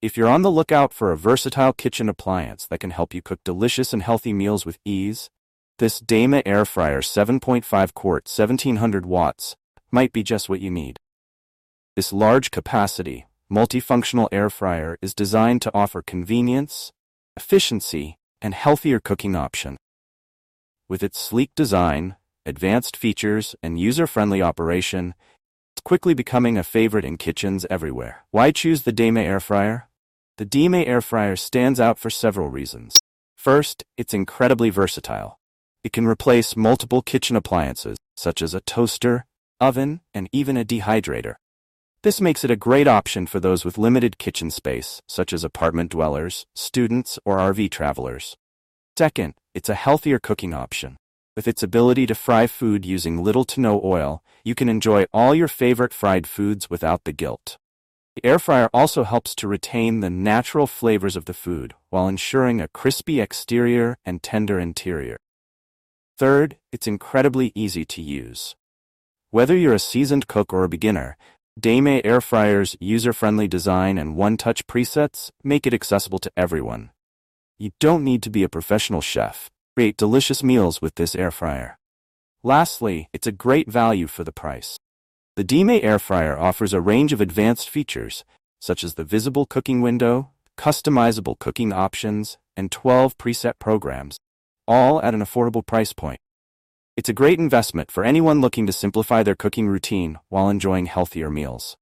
If you're on the lookout for a versatile kitchen appliance that can help you cook delicious and healthy meals with ease, this Deime Air Fryer 7.5 quart 1700 watts might be just what you need. This large capacity, multifunctional air fryer is designed to offer convenience, efficiency, and healthier cooking options. With its sleek design, advanced features, and user-friendly operation, it's quickly becoming a favorite in kitchens everywhere. Why choose the Deime Air Fryer? The Deime Air Fryer stands out for several reasons. First, it's incredibly versatile. It can replace multiple kitchen appliances, such as a toaster, oven, and even a dehydrator. This makes it a great option for those with limited kitchen space, such as apartment dwellers, students, or RV travelers. Second, it's a healthier cooking option. With its ability to fry food using little to no oil, you can enjoy all your favorite fried foods without the guilt. The air fryer also helps to retain the natural flavors of the food while ensuring a crispy exterior and tender interior. Third, it's incredibly easy to use. Whether you're a seasoned cook or a beginner, Deime Air Fryer's user-friendly design and one-touch presets make it accessible to everyone. You don't need to be a professional chef. Create delicious meals with this air fryer. Lastly, it's a great value for the price. The Deime Air Fryer offers a range of advanced features, such as the visible cooking window, customizable cooking options, and 12 preset programs, all at an affordable price point. It's a great investment for anyone looking to simplify their cooking routine while enjoying healthier meals.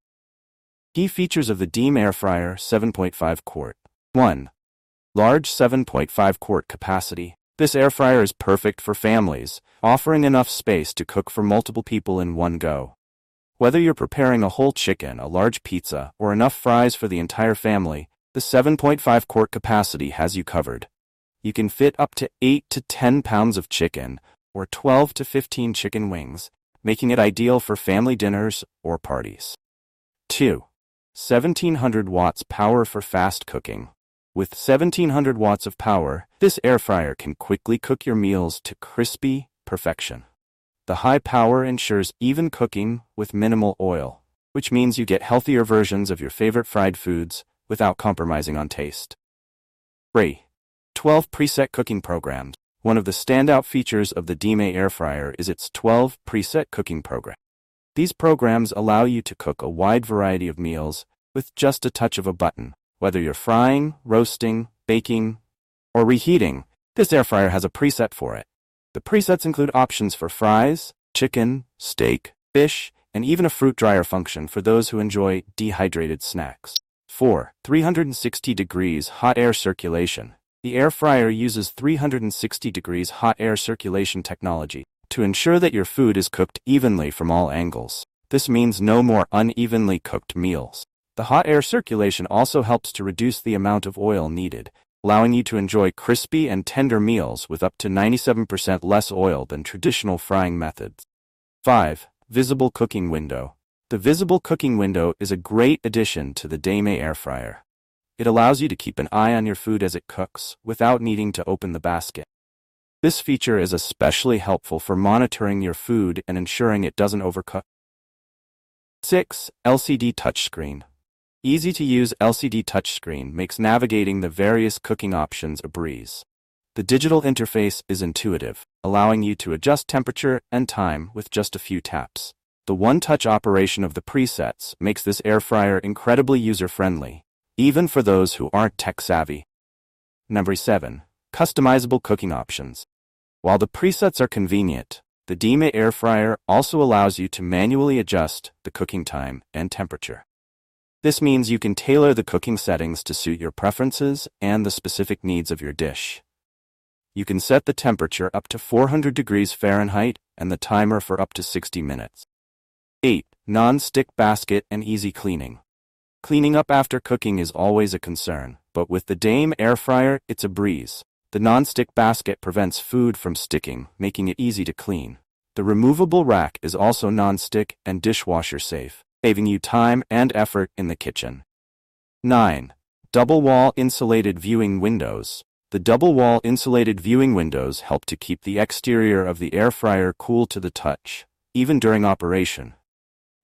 Key features of the Deime Air Fryer 7.5 quart. 1. Large 7.5 quart capacity. This air fryer is perfect for families, offering enough space to cook for multiple people in one go. Whether you're preparing a whole chicken, a large pizza, or enough fries for the entire family, the 7.5 quart capacity has you covered. You can fit up to 8 to 10 pounds of chicken, or 12 to 15 chicken wings, making it ideal for family dinners or parties. 2. 1700 watts power for fast cooking. With 1700 watts of power, this air fryer can quickly cook your meals to crispy perfection. The high power ensures even cooking with minimal oil, which means you get healthier versions of your favorite fried foods without compromising on taste. 3. 12 preset cooking programs. One of the standout features of the Deime Air Fryer is its 12 preset cooking program. These programs allow you to cook a wide variety of meals with just a touch of a button. Whether you're frying, roasting, baking, or reheating, this air fryer has a preset for it. The presets include options for fries, chicken, steak, fish, and even a fruit dryer function for those who enjoy dehydrated snacks. 4. 360 degrees hot air circulation. The air fryer uses 360 degrees hot air circulation technology to ensure that your food is cooked evenly from all angles. This means no more unevenly cooked meals. The hot air circulation also helps to reduce the amount of oil needed, allowing you to enjoy crispy and tender meals with up to 97% less oil than traditional frying methods. 5. Visible cooking window. The visible cooking window is a great addition to the Deime Air Fryer. It allows you to keep an eye on your food as it cooks without needing to open the basket. This feature is especially helpful for monitoring your food and ensuring it doesn't overcook. 6. LCD touchscreen. Easy-to-use LCD touchscreen makes navigating the various cooking options a breeze. The digital interface is intuitive, allowing you to adjust temperature and time with just a few taps. The one-touch operation of the presets makes this air fryer incredibly user-friendly, even for those who aren't tech-savvy. Number 7. Customizable cooking options. While the presets are convenient, the Deime Air Fryer also allows you to manually adjust the cooking time and temperature. This means you can tailor the cooking settings to suit your preferences and the specific needs of your dish. You can set the temperature up to 400 degrees Fahrenheit and the timer for up to 60 minutes. 8. Non-stick basket and easy cleaning. Cleaning up after cooking is always a concern, but with the Deime Air Fryer, it's a breeze. The non-stick basket prevents food from sticking, making it easy to clean. The removable rack is also non-stick and dishwasher safe, saving you time and effort in the kitchen. 9. Double-wall insulated viewing windows. The double-wall insulated viewing windows help to keep the exterior of the air fryer cool to the touch, even during operation.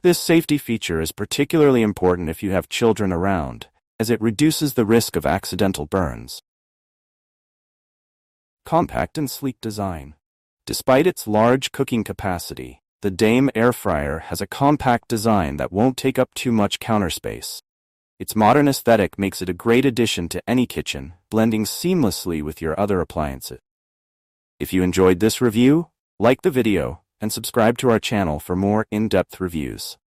This safety feature is particularly important if you have children around, as it reduces the risk of accidental burns. Compact and sleek design. Despite its large cooking capacity, the Deime Air Fryer has a compact design that won't take up too much counter space. Its modern aesthetic makes it a great addition to any kitchen, blending seamlessly with your other appliances. If you enjoyed this review, like the video and subscribe to our channel for more in-depth reviews.